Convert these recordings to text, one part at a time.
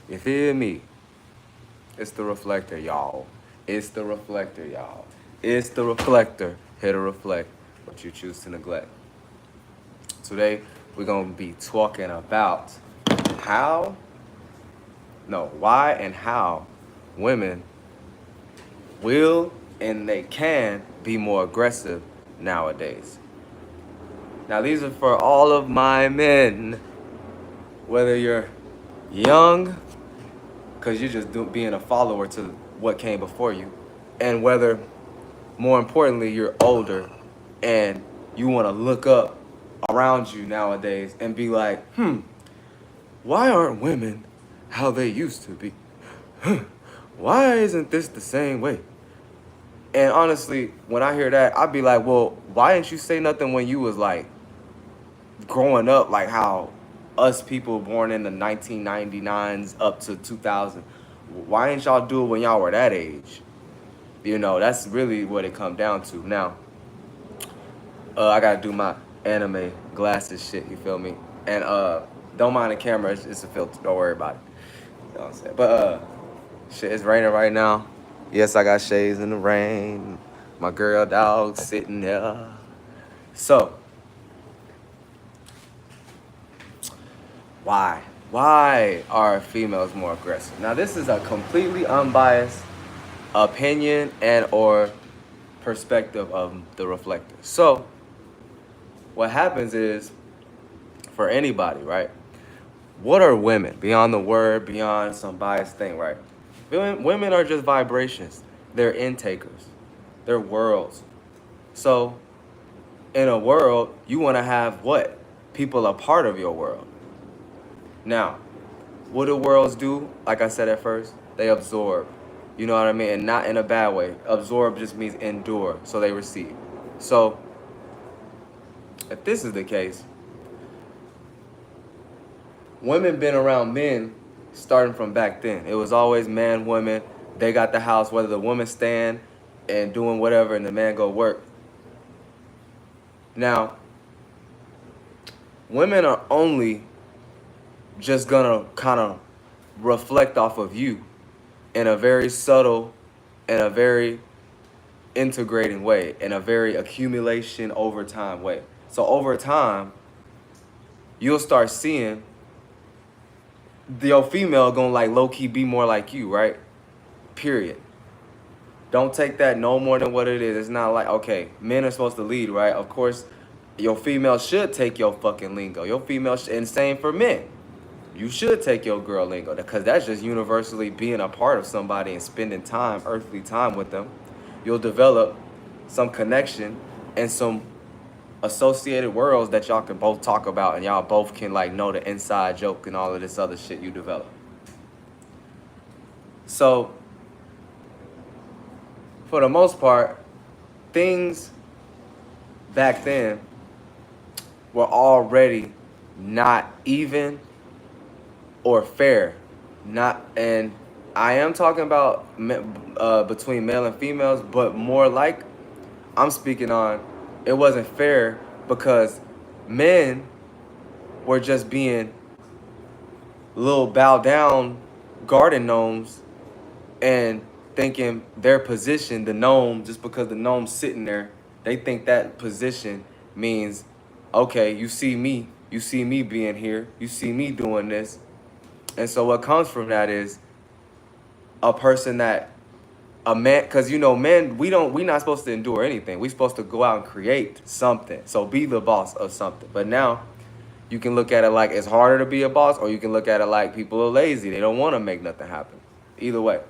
You feel me? It's the reflector, y'all. It's the reflector, y'all. It's the reflector. Here to reflect what you choose to neglect. Today, we're going to be talking about how, no, why and how women will and they can be more aggressive nowadays. Now, these are for all of my men, whether you're young, because you're just being a follower to what came before you, and whether, more importantly, you're older and you want to look up around you nowadays and be like, why aren't women how they used to be? Why isn't this the same way? And honestly, when I hear that, I'd be like, well, why didn't you say nothing when you was like growing up, like how us people born in the 1999s up to 2000, why didn't y'all do it when y'all were that age? You know, that's really what it come down to. Now, I gotta do my anime glasses shit, you feel me? And don't mind the camera, it's a filter, don't worry about it. You know what I'm saying? But shit, it's raining right now. Yes, I got shades in the rain. My girl dog sitting there. So, why? Why are females more aggressive? Now, this is a completely unbiased opinion and or perspective of the reflector. So, what happens is, for anybody, right? What are women? Beyond the word, beyond some biased thing, right? Women are just vibrations. They're intakers. They're worlds. So, in a world, you want to have what? People a part of your world. Now, what do worlds do? Like I said at first, they absorb. You know what I mean? And not in a bad way. Absorb just means endure. So they receive. So, if this is the case, women been around men starting from back then. It was always man, woman. They got the house, whether the woman stand and doing whatever and the man go work. Now, women are only just gonna kind of reflect off of you in a very subtle and a very integrating way, in a very accumulation over time way. So over time, you'll start seeing your female gonna like low-key be more like you, right? Period. Don't take that no more than what it is. It's not like, okay, men are supposed to lead, right? Of course, your female should take your fucking lingo. Your female, and same for men. You should take your girl lingo because that's just universally being a part of somebody and spending time, earthly time with them. You'll develop some connection and some associated worlds that y'all can both talk about and y'all both can like know the inside joke and all of this other shit you develop. So, for the most part, things back then were already not even or fair. Not, and I am talking about between male and females, but more like I'm speaking on it wasn't fair because men were just being little bow down garden gnomes and thinking their position, the gnome, just because the gnome's sitting there, they think that position means, okay, you see me being here, you see me doing this. And so what comes from that is a person that a man, because you know, men, we not supposed to endure anything. We're supposed to go out and create something. So be the boss of something. But now you can look at it like it's harder to be a boss, or you can look at it like people are lazy. They don't want to make nothing happen. Either way.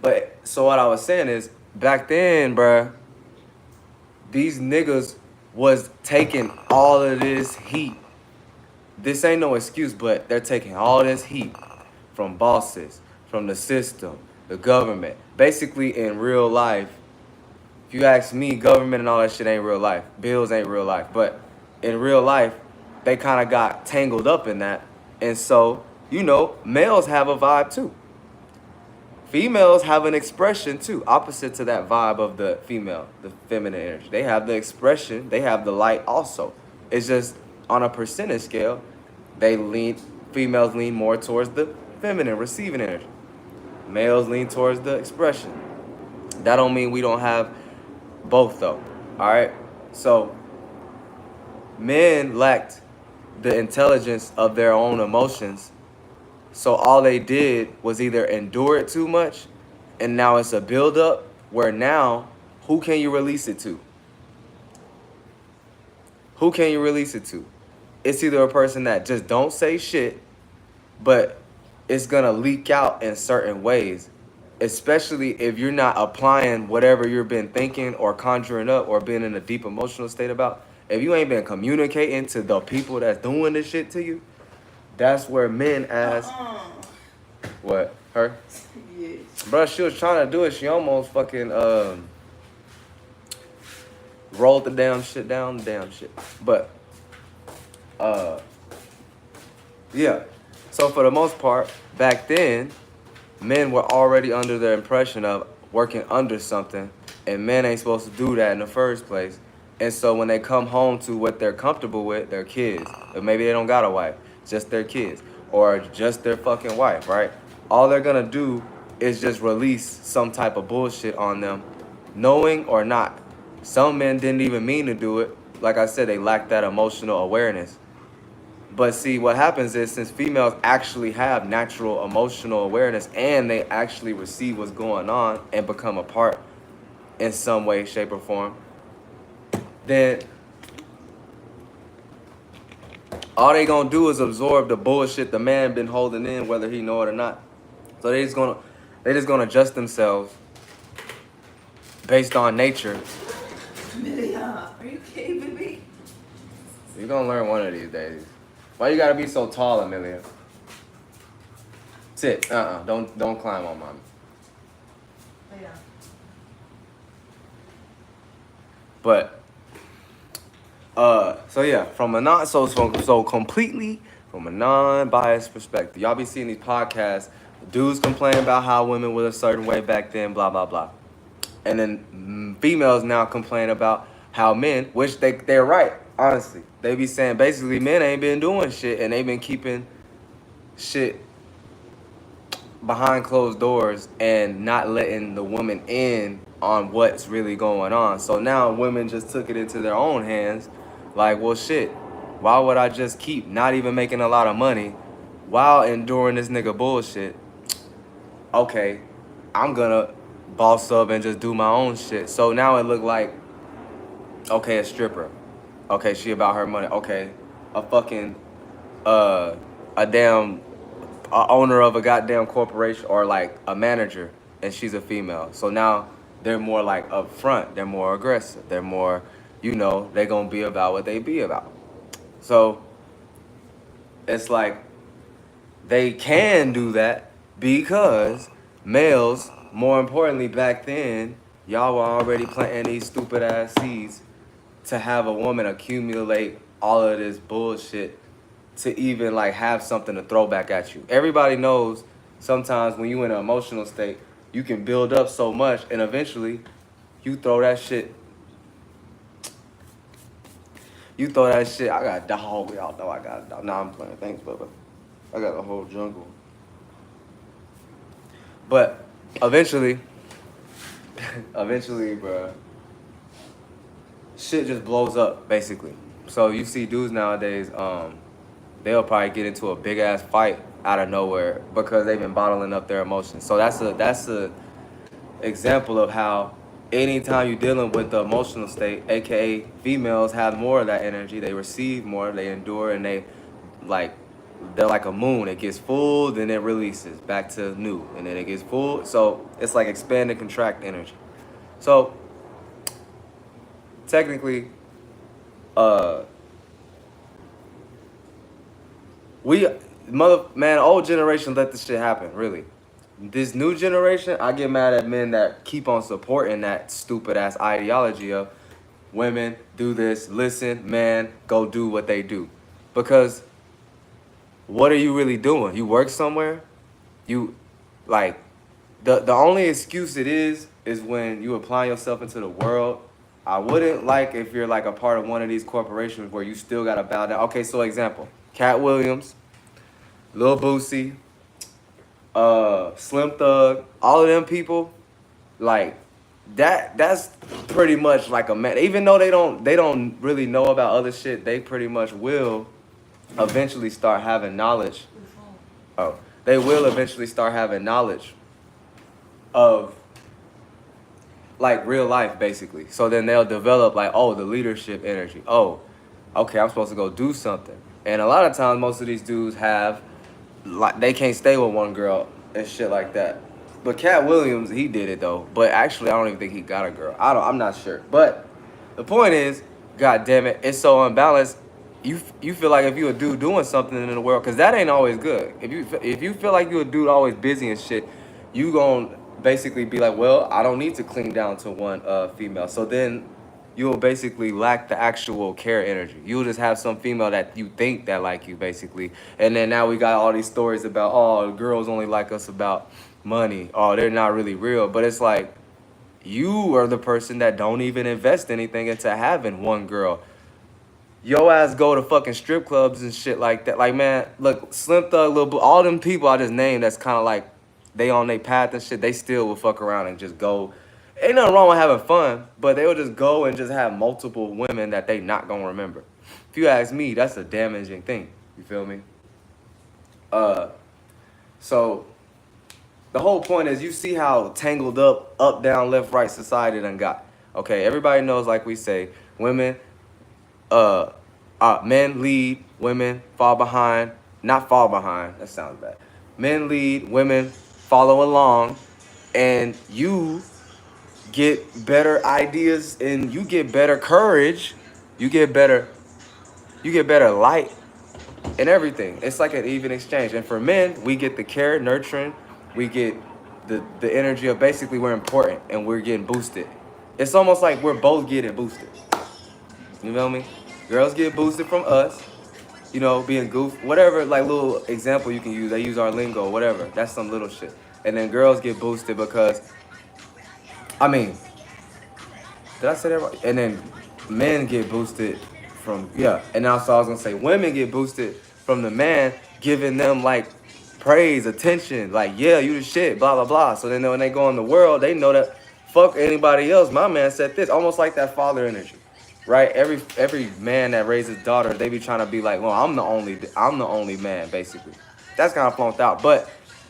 But so what I was saying is back then, bruh, these niggas was taking all of this heat. This ain't no excuse, but they're taking all this heat from bosses, from the system, the government. Basically, in real life, if you ask me, government and all that shit ain't real life. Bills ain't real life. But in real life, they kind of got tangled up in that. And so, you know, males have a vibe too. Females have an expression too, opposite to that vibe of the female, the feminine energy. They have the expression, they have the light also. It's just on a percentage scale, females lean more towards the feminine, receiving energy. Males lean towards the expression. That don't mean we don't have both though. All right. So men lacked the intelligence of their own emotions. So all they did was either endure it too much, and now it's a buildup where now who can you release it to? Who can you release it to? It's either a person that just don't say shit, but it's gonna leak out in certain ways, especially if you're not applying whatever you've been thinking or conjuring up or being in a deep emotional state about. If you ain't been communicating to the people that's doing this shit to you, that's where men ask, what, her? Yes. Bro, she was trying to do it. She almost fucking rolled the damn shit down, the damn shit. But yeah. So for the most part, back then, men were already under the impression of working under something, and men ain't supposed to do that in the first place. And so when they come home to what they're comfortable with, their kids, or maybe they don't got a wife, just their kids, or just their fucking wife, right? All they're gonna do is just release some type of bullshit on them, knowing or not. Some men didn't even mean to do it. Like I said, they lack that emotional awareness. But see, what happens is since females actually have natural emotional awareness and they actually receive what's going on and become a part in some way, shape, or form, then all they gonna do is absorb the bullshit the man been holding in, whether he know it or not. So they just gonna adjust themselves based on nature. Amelia, are you okay, baby? You're gonna learn one of these days. Why you gotta be so tall, Amelia? Sit. Don't climb on mommy. Yeah. But so yeah, from a completely from a non-biased perspective, y'all be seeing these podcasts. Dudes complain about how women were a certain way back then, blah blah blah, and then females now complain about how men, which they're right, honestly. They be saying basically men ain't been doing shit and they been keeping shit behind closed doors and not letting the woman in on what's really going on. So now women just took it into their own hands. Like, well, shit, why would I just keep not even making a lot of money while enduring this nigga bullshit? Okay, I'm gonna boss up and just do my own shit. So now it look like, okay, a stripper. Okay, she about her money. Okay, a fucking, a damn owner of a goddamn corporation or like a manager and she's a female. So now they're more like upfront, they're more aggressive, they're more, they're gonna be about what they be about. So it's like they can do that because males, more importantly back then, y'all were already planting these stupid ass seeds to have a woman accumulate all of this bullshit to even like have something to throw back at you. Everybody knows sometimes when you in an emotional state, you can build up so much and eventually you throw that shit. I got a dog. Y'all know I got a dog. Nah, I'm playing. Thanks, Bubba. I got a whole jungle. But eventually, bruh, shit just blows up, basically. So you see dudes nowadays, they'll probably get into a big ass fight out of nowhere because they've been bottling up their emotions. So that's a example of how anytime you're dealing with the emotional state, aka females have more of that energy, they receive more, they endure, and they're like a moon. It gets full, then it releases back to new, and then it gets full. So it's like expand and contract energy. So technically, old generation let this shit happen, really. This new generation, I get mad at men that keep on supporting that stupid ass ideology of women do this, listen, man, go do what they do. Because what are you really doing? You work somewhere? You, like, the only excuse it is when you apply yourself into the world. I wouldn't like if you're like a part of one of these corporations where you still gotta bow down. Okay, so example, Cat Williams, Lil Boosie, Slim Thug, all of them people, like that's pretty much like a man. Even though they don't really know about other shit, they pretty much will eventually start having knowledge. Oh, they will eventually start having knowledge of like real life, basically. So then they'll develop like, oh, the leadership energy. Oh, okay, I'm supposed to go do something. And a lot of times, most of these dudes have like they can't stay with one girl and shit like that. But Cat Williams, he did it though. But actually, I don't even think he got a girl. I'm not sure. But the point is, god damn it, it's so unbalanced. You feel like if you a dude doing something in the world, cause that ain't always good. If you feel like you a dude always busy and shit, you gon' basically be like, well, I don't need to cling down to one female. So then you'll basically lack the actual care energy. You'll just have some female that you think that like you basically. And then now we got all these stories about, oh, girls only like us about money. Oh, they're not really real. But it's like you are the person that don't even invest anything into having one girl. Yo ass go to fucking strip clubs and shit like that. Like, man, look, Slim Thug, Lil Boo, all them people I just named that's kind of like they on their path and shit, they still will fuck around and just go. Ain't nothing wrong with having fun, but they will just go and just have multiple women that they not gonna remember. If you ask me, that's a damaging thing. You feel me? So the whole point is you see how tangled up, down, left, right society done got. Okay, everybody knows, like we say, women, men lead, women fall behind. Not fall behind, that sounds bad. Men lead, women follow along, and you get better ideas and you get better courage. You get better light and everything. It's like an even exchange. And for men, we get the care, nurturing, we get the energy of basically we're important and we're getting boosted. It's almost like we're both getting boosted. You feel me? Girls get boosted from us, you know, being goof, whatever, like little example you can use. They use our lingo, whatever. That's some little shit. And then girls get boosted because, I mean, did I say that right? And then men get boosted from, yeah. And also I was gonna say women get boosted from the man giving them like praise, attention, like, yeah, you the shit, blah, blah, blah. So then when they go in the world, they know that fuck anybody else. My man said this, almost like that father energy, right? Every man that raises daughters, they be trying to be like, well, I'm the only man, basically. That's kind of flunked out, but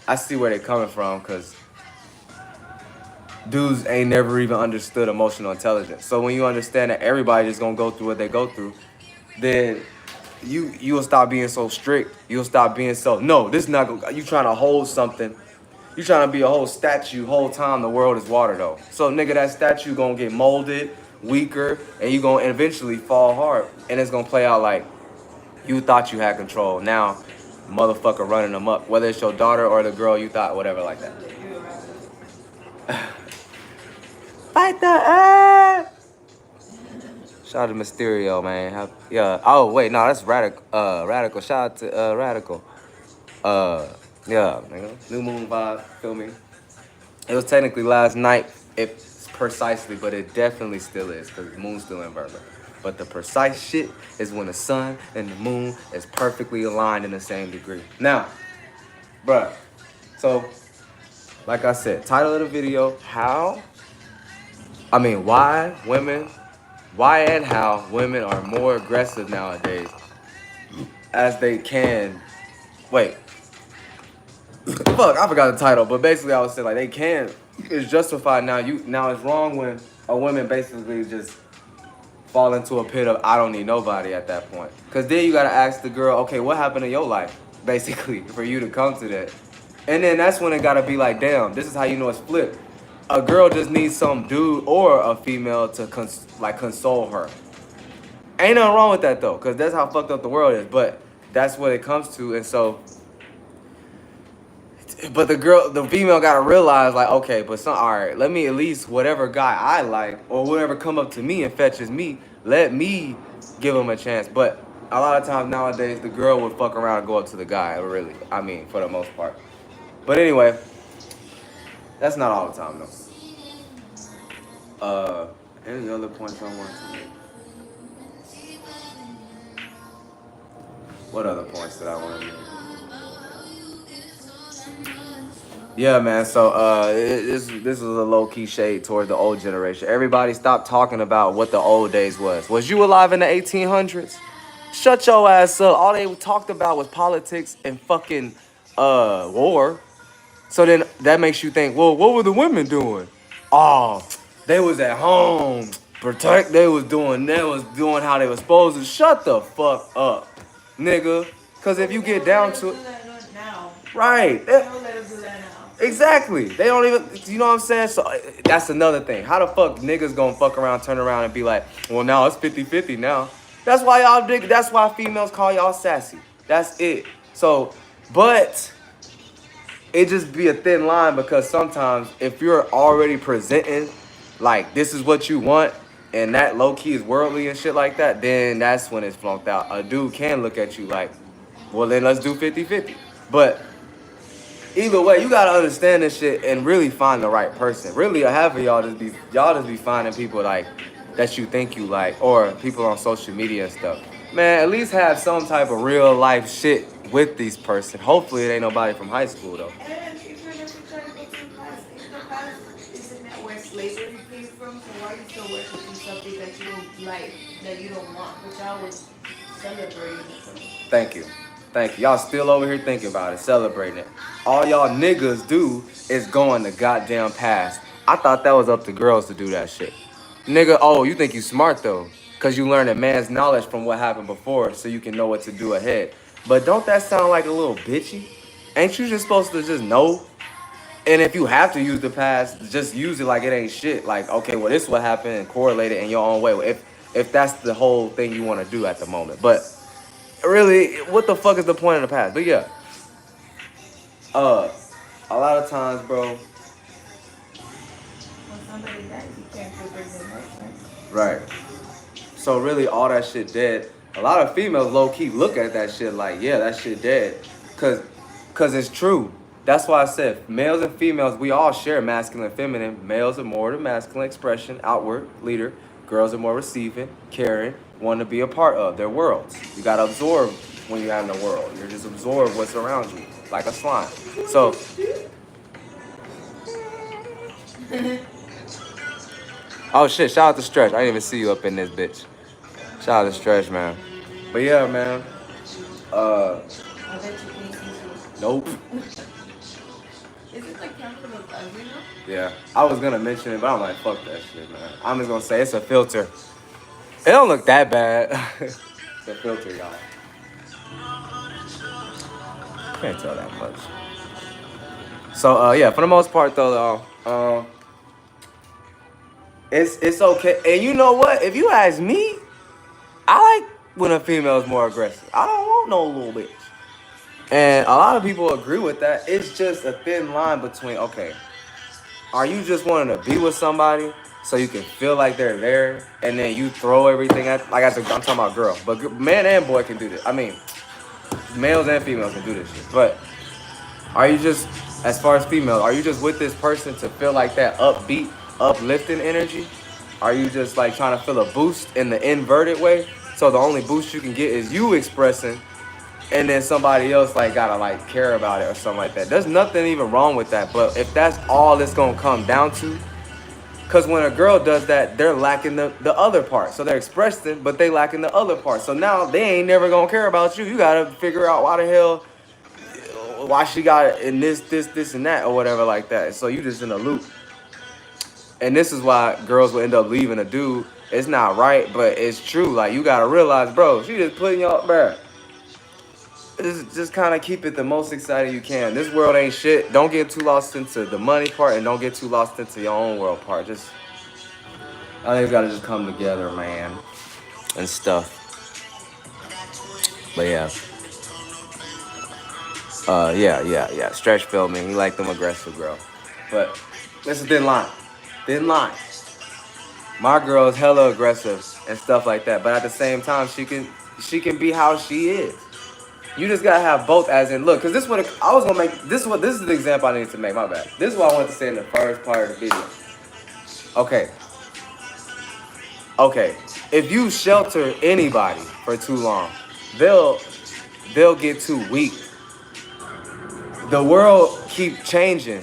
I see where they're coming from because dudes ain't never even understood emotional intelligence. So when you understand that everybody just gonna go through what they go through, then you will stop being so strict. You'll stop being so, no, this is not gonna, you trying to hold something. You trying to be a whole statue whole time the world is water though. So nigga, that statue gonna get molded, weaker, and you gonna eventually fall hard. And it's gonna play out like you thought you had control. Now, motherfucker running them up. Whether it's your daughter or the girl you thought, whatever like that. Fight the earth! Shout out to Mysterio, man. Yeah. Oh wait, no, that's Radical. Radical. Shout out to Radical. Yeah, nigga. New Moon vibe. Feel me? It was technically last night, if precisely, but it definitely still is because the moon's still in Virgo. But the precise shit is when the sun and the moon is perfectly aligned in the same degree. Now, bruh. So, like I said, title of the video: why and how women are more aggressive nowadays as they can. Wait. Fuck, I forgot the title, but basically I was saying like they can. It's justified now. Now it's wrong when a woman basically just fall into a pit of I don't need nobody at that point. Cause then you gotta ask the girl, okay, what happened in your life, basically, for you to come to that. And then that's when it gotta be like, damn, this is how you know it's flipped. A girl just needs some dude or a female to console her. Ain't nothing wrong with that though, cause that's how fucked up the world is. But that's what it comes to, and so. But the female gotta realize like, okay, but all right, let me at least whatever guy I like or whatever come up to me and fetches me, let me give him a chance. But a lot of times nowadays, the girl would fuck around and go up to the guy. Really, I mean, for the most part. But anyway, that's not all the time though. Any other points I want to make? What other points did I want to make? Yeah, man. So this is a low key shade toward the old generation. Everybody stop talking about what the old days was. Was you alive in the 1800s? Shut your ass up. All they talked about was politics and fucking war. So then that makes you think, well, what were the women doing? Oh, they was at home, protect. They was doing how they was supposed to. Shut the fuck up, nigga. Cause if you get down to it, Now. right? They don't let us do that now. Exactly. They don't even, you know what I'm saying? So that's another thing. How the fuck niggas gonna fuck around, turn around and be like, well, now it's 50-50 now. That's why y'all dig, that's why females call y'all sassy. That's it. So, but it just be a thin line because sometimes if you're already presenting like this is what you want and that low key is worldly and shit like that, then that's when it's flunked out. A dude can look at you like, well, then let's do 50-50. But either way, you gotta understand this shit and really find the right person. Really, half of y'all just be finding people like that you think you like, or people on social media and stuff. Man, at least have some type of real life shit with these person. Hopefully, it ain't nobody from high school though. And if you're just trying to go to the past, in the past, isn't that where slavery came from? So why are you still worshiping something that you don't like, that you don't want, which I was celebrating? Thank you. Thank you. Y'all still over here thinking about it, celebrating it. All y'all niggas do is go in the goddamn past. I thought that was up to girls to do that shit. Nigga, oh, you think you smart though? Cause you learn a man's knowledge from what happened before so you can know what to do ahead. But don't that sound like a little bitchy? Ain't you just supposed to just know? And if you have to use the past, just use it like it ain't shit. Like, okay, well, this is what happened and correlate it in your own way. If that's the whole thing you want to do at the moment. But really, what the fuck is the point of the past? But yeah, a lot of times, bro. When somebody dies, you can't go bring them up, Right. So really, all that shit dead. A lot of females low key look at that shit like, yeah, that shit dead, cause it's true. That's why I said males and females, we all share masculine and feminine. Males are more the masculine expression, outward leader. Girls are more receiving, caring, want to be a part of their worlds. You gotta absorb when you're in the world. You're just absorb what's around you, like a slime. So, oh shit, shout out to Stretch. I didn't even see you up in this bitch. Shout out to Stretch, man. But yeah, man. I bet you can't see. Nope. Is it like capital of ugly? Yeah, I was gonna mention it, but I'm like, fuck that shit, man. I'm just gonna say it's a filter. It don't look that bad. It's a filter, y'all. Can't tell that much. So, yeah, for the most part, though, it's okay. And you know what? If you ask me, I like when a female is more aggressive. I don't want no little bitch. And a lot of people agree with that. It's just a thin line between, okay, are you just wanting to be with somebody so you can feel like they're there, and then you throw everything at, like I'm talking about girl, but man and boy can do this. I mean, males and females can do this shit. But are you just, as far as females, are you just with this person to feel like that upbeat, uplifting energy? Are you just like trying to feel a boost in the inverted way? So the only boost you can get is you expressing, and then somebody else like gotta like care about it or something like that. There's nothing even wrong with that. But if that's all it's gonna come down to, because when a girl does that, they're lacking the other part. So they're expressing, but they lacking the other part. So now they ain't never gonna care about you. You gotta figure out why the hell, why she got it in this, and that, or whatever like that. So you just in a loop. And this is why girls will end up leaving a dude. It's not right, but it's true. Like, you gotta realize, bro, she just putting y'all, bro. Just kind of keep it the most exciting you can. This world ain't shit. Don't get too lost into the money part, and don't get too lost into your own world part. Just, I think it's gotta just come together, man, and stuff. But yeah. Yeah. Stretch felt me. He liked them aggressive, girl. But it's a thin line. Thin line. My girl is hella aggressive and stuff like that. But at the same time, she can be how she is. You just gotta have both, as in, look, cause this is what I was gonna make. This is the example I needed to make. My bad. This is what I wanted to say in the first part of the video. Okay. If you shelter anybody for too long, they'll get too weak. the world keep changing.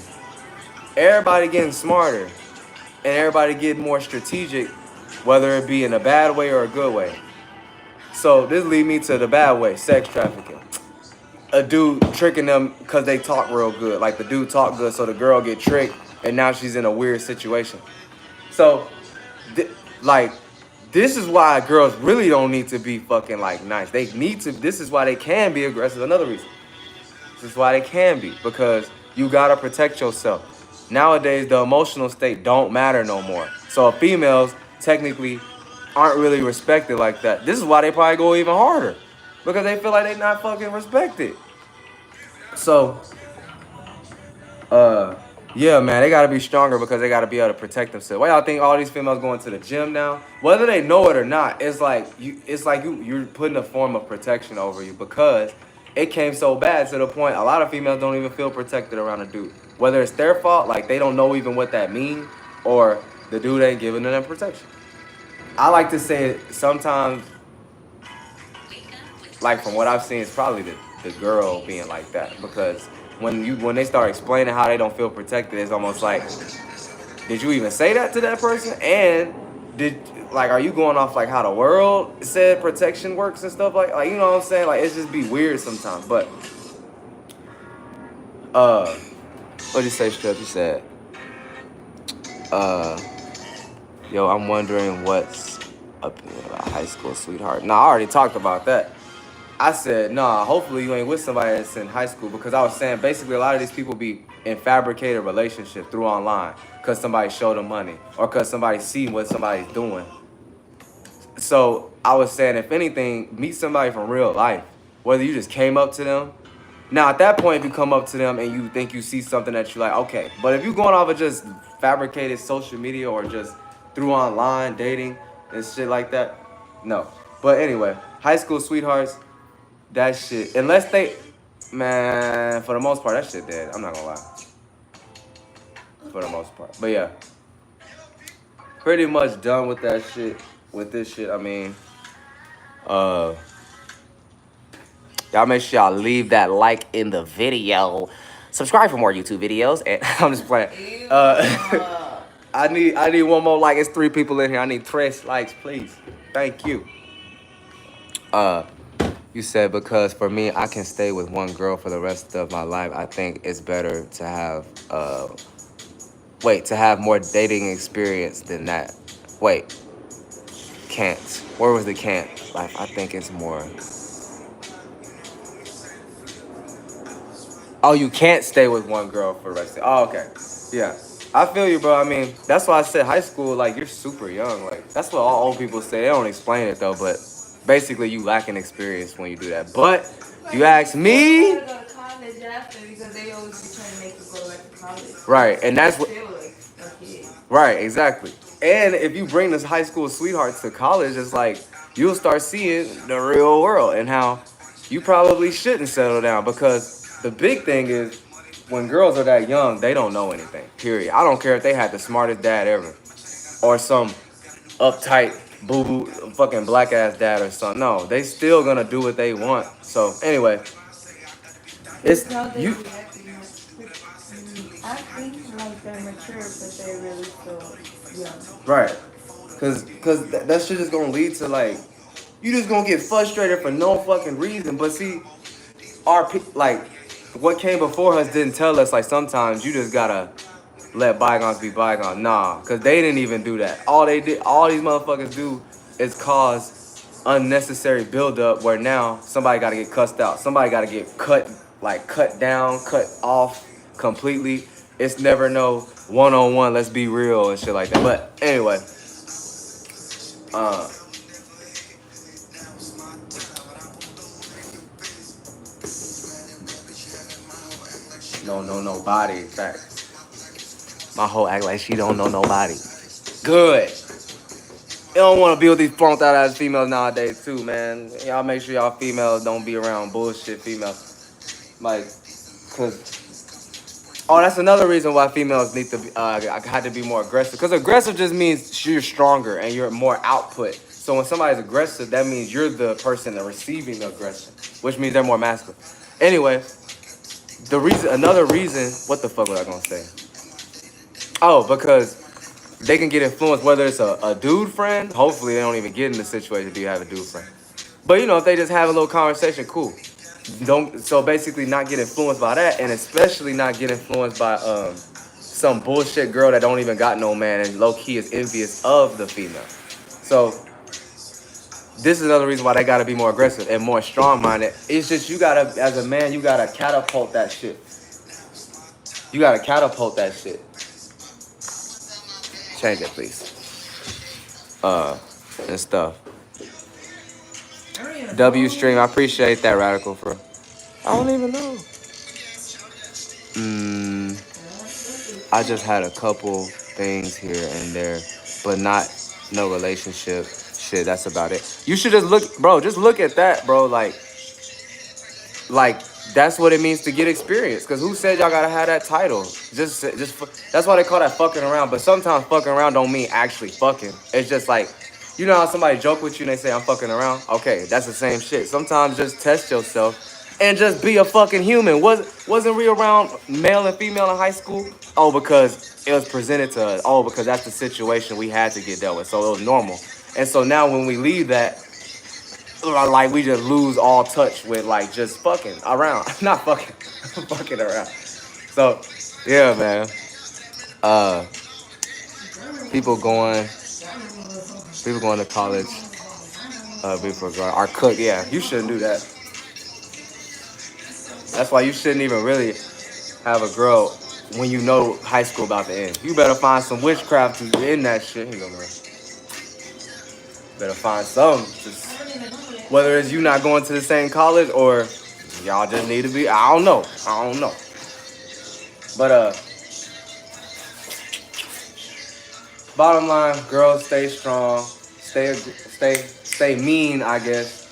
Everybody getting smarter, and everybody getting more strategic, whether it be in a bad way or a good way. So this lead me to the bad way, sex trafficking. A dude tricking them because they talk real good. Like the dude talk good, so the girl get tricked, and now she's in a weird situation. So, like, this is why girls really don't need to be fucking like nice. They need to. This is why they can be aggressive. Another reason. This is why they can be, because you gotta protect yourself. Nowadays, the emotional state don't matter no more. So females technically aren't really respected like that. This is why they probably go even harder, because they feel like they not fucking respected. So, yeah, man, they gotta be stronger because they gotta be able to protect themselves. Why y'all think all these females going to the gym now? Whether they know it or not, it's like you're putting a form of protection over you, because it came so bad to the point a lot of females don't even feel protected around a dude. Whether it's their fault, like they don't know even what that means, or the dude ain't giving them protection. I like to say sometimes, like from what I've seen, it's probably the girl being like that, because when they start explaining how they don't feel protected, it's almost like, did you even say that to that person? And are you going off like how the world said protection works and stuff like you know what I'm saying? Like it's just be weird sometimes. But what'd you say, Strip? You said, yo, I'm wondering what's up about high school sweetheart. Nah, I already talked about that. I said, nah, hopefully you ain't with somebody that's in high school, because I was saying basically a lot of these people be in fabricated relationships through online because somebody showed them money or because somebody see what somebody's doing. So I was saying, if anything, meet somebody from real life, whether you just came up to them. Now, at that point, if you come up to them and you think you see something that you like, okay. But if you're going off of just fabricated social media or just through online dating and shit like that, no. But anyway, high school sweethearts, that shit, unless they, man, for the most part, that shit dead. I'm not gonna lie. For the most part. But yeah, pretty much done with that shit. With this shit, I mean, y'all make sure y'all leave that like in the video. Subscribe for more YouTube videos. And I'm just playing. I need one more like. It's 3 people in here. I need 3 likes, please. Thank you. You said, because for me, I can stay with one girl for the rest of my life. I think it's better to have to have more dating experience than that. Wait, can't. Where was the can't? Like, I think it's more. Oh, you can't stay with one girl for the rest of. Oh, okay. Yeah. I feel you, bro. I mean, that's why I said high school, like, you're super young. Like, that's what all old people say. They don't explain it, though, but basically, you lacking experience when you do that. But you ask me, Go to college after, because they always be trying to make you go back to college. right? And that's what. Okay. Right, exactly. And if you bring this high school sweethearts to college, it's like you'll start seeing the real world and how you probably shouldn't settle down, because the big thing is when girls are that young, they don't know anything. Period. I don't care if they had the smartest dad ever or some uptight boo-boo fucking black ass dad or something. No, they still gonna do what they want. So anyway, it's you. I think like they're mature, but they're really still young. Right. Cause that shit is gonna lead to like, you just gonna get frustrated for no fucking reason. But see, like, what came before us didn't tell us like sometimes you just gotta let bygones be bygones. Nah, cause they didn't even do that. All these motherfuckers do is cause unnecessary buildup where now somebody gotta get cussed out. Somebody gotta get cut down, cut off completely. It's never no one-on-one, let's be real and shit like that. But anyway, nobody. In fact, my whole act like she don't know nobody. Good. You don't want to be with these flunked out ass females nowadays too, man. Y'all make sure y'all females don't be around bullshit females. Like, cause, oh, that's another reason why females need to be, had to be more aggressive. Cause aggressive just means you're stronger and you're more output. So when somebody's aggressive, that means you're the person that receiving the aggression, which means they're more masculine. Anyway, Another reason, what the fuck was I gonna say? Oh, because they can get influenced, whether it's a dude friend. Hopefully, they don't even get in the situation. Do you have a dude friend? But you know, if they just have a little conversation, cool. Don't so basically not get influenced by that, and especially not get influenced by some bullshit girl that don't even got no man and low key is envious of the female. So this is another reason why they gotta be more aggressive and more strong minded. It's just you gotta, as a man, you gotta catapult that shit. You gotta catapult that shit. Change it, please. And stuff. W stream, I appreciate that, Radical, for. I don't even know. I just had a couple things here and there, but not no relationship shit. That's about it. You should just look, bro. Just look at that, bro. Like that's what it means to get experience. Cause who said y'all gotta have that title? Just that's why they call that fucking around. But sometimes fucking around don't mean actually fucking. It's just like, you know how somebody joke with you and they say I'm fucking around? Okay, that's the same shit. Sometimes just test yourself and just be a fucking human. Wasn't we around male and female in high school? Oh, because it was presented to us. Oh, because that's the situation we had to get dealt with. So it was normal. And so now when we leave that, like we just lose all touch with like just fucking around. Not fucking, fucking around. So, yeah, man. People going to college before going. Or cook, yeah. You shouldn't do that. That's why you shouldn't even really have a girl when you know high school about to end. You better find some witchcraft to end that shit. Here you go, man. Better find some. Just, whether it's you not going to the same college or y'all just need to be. I don't know. But bottom line, girls, stay strong. Stay mean, I guess.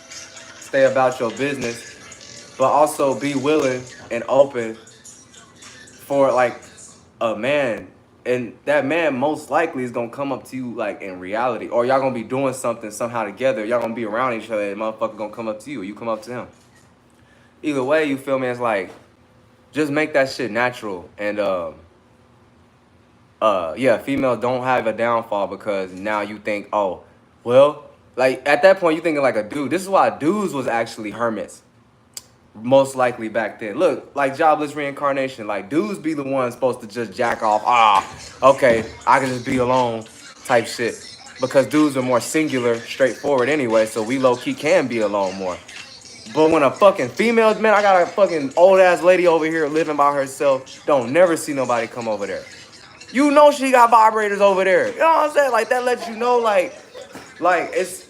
Stay about your business, but also be willing and open for like a man, and that man most likely is gonna come up to you like in reality, or y'all gonna be doing something somehow together. Y'all gonna be around each other, and motherfucker gonna come up to you, or you come up to him. Either way, you feel me? It's like just make that shit natural, and yeah, females don't have a downfall because now you think, oh, well, like at that point you thinking like a dude. This is why dudes was actually hermits. Most likely back then. Look, like jobless reincarnation. Like dudes be the ones supposed to just jack off. Okay, I can just be alone type shit. Because dudes are more singular, straightforward anyway, so we low-key can be alone more. But when a fucking female, man, I got a fucking old ass lady over here living by herself, don't never see nobody come over there. You know she got vibrators over there. You know what I'm saying? Like that lets you know like it's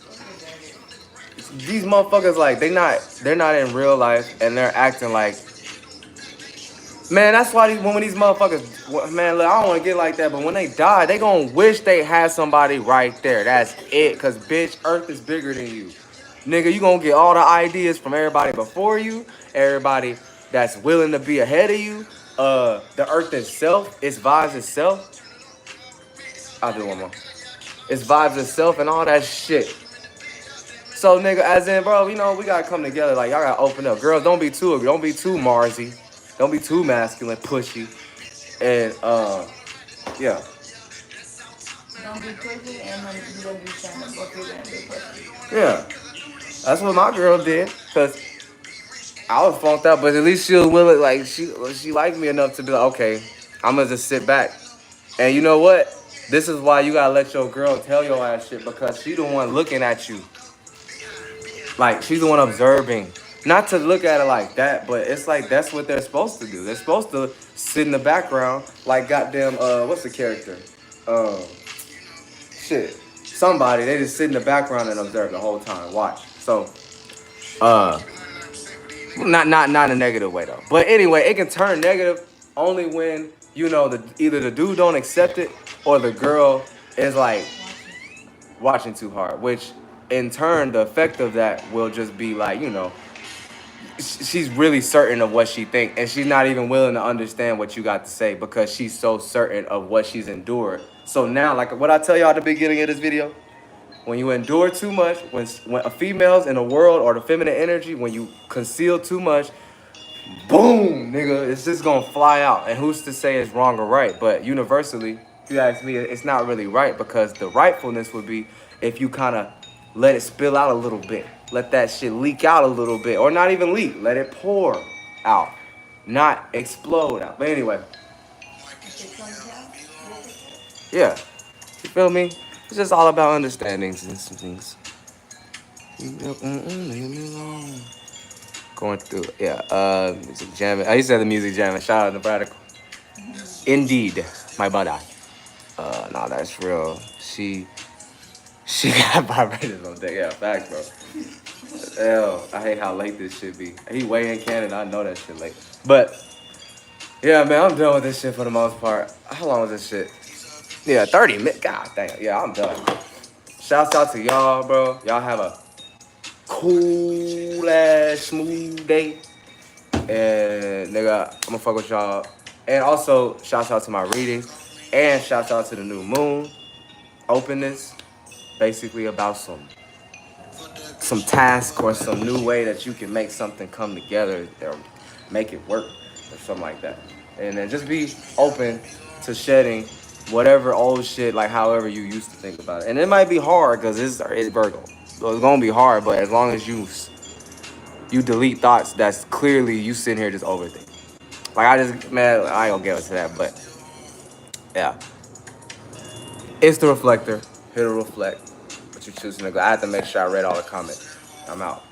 these motherfuckers, like they're not in real life and they're acting like, man, that's why when these motherfuckers, man, look, I don't want to get like that, but when they die, they gonna wish they had somebody right there. That's it, cause bitch, Earth is bigger than you. Nigga, you gonna get all the ideas from everybody before you, everybody that's willing to be ahead of you, the Earth itself, its vibes itself. I'll do one more. Its vibes itself and all that shit. So nigga, as in, bro, you know, we gotta come together. Like y'all gotta open up. Girls, don't be too Marsy, don't be too masculine, pushy, and yeah. Don't be pushy and you don't be trying to go through that and be pushy. Yeah, that's what my girl did. Cause I was funked out, but at least she was willing. Like she liked me enough to be like, okay, I'm gonna just sit back. And you know what? This is why you gotta let your girl tell your ass shit, because she the one looking at you. Like, she's the one observing. Not to look at it like that, but it's like that's what they're supposed to do. They're supposed to sit in the background like goddamn, what's the character? Shit. Somebody, they just sit in the background and observe the whole time. Watch. So, not in a negative way, though. But anyway, it can turn negative only when, you know, either the dude don't accept it or the girl is, like, watching too hard, which in turn, the effect of that will just be like, you know, she's really certain of what she thinks, and she's not even willing to understand what you got to say because she's so certain of what she's endured. So now, like what I tell y'all at the beginning of this video, when you endure too much, when a female's in the world or the feminine energy, when you conceal too much, boom, nigga, it's just gonna fly out. And who's to say it's wrong or right? But universally, if you ask me, it's not really right, because the rightfulness would be if you kind of let it spill out a little bit. Let that shit leak out a little bit. Or not even leak. Let it pour out. Not explode out. But anyway, If it comes out, we'll fix it. yeah. You feel me? It's just all about understandings and some things. Leave me alone. Going through, yeah, music jamming. I used to have the music jamming. Shout out to Radical. Indeed, my brother. Nah, that's real. She got vibrators on deck. Yeah, facts, bro. Hell, I hate how late this shit be. He way in Canada, I know that shit late. But yeah, man, I'm done with this shit for the most part. How long was this shit? Yeah, 30 minutes. God damn. Yeah, I'm done. Shouts out to y'all, bro. Y'all have a cool ass smooth day. And nigga, I'm gonna fuck with y'all. And also, shouts out to my readings. And shouts out to the new moon. Openness. Basically about some task or some new way that you can make something come together or make it work or something like that. And then just be open to shedding whatever old shit, like however you used to think about it. And it might be hard because it's Virgo. So it's gonna be hard, but as long as you delete thoughts that's clearly you sitting here just overthinking. Like I just, man, I ain't gonna get into that, but yeah. It's the reflector. Here to reflect. But you choosing to go. I have to make sure I read all the comments. I'm out.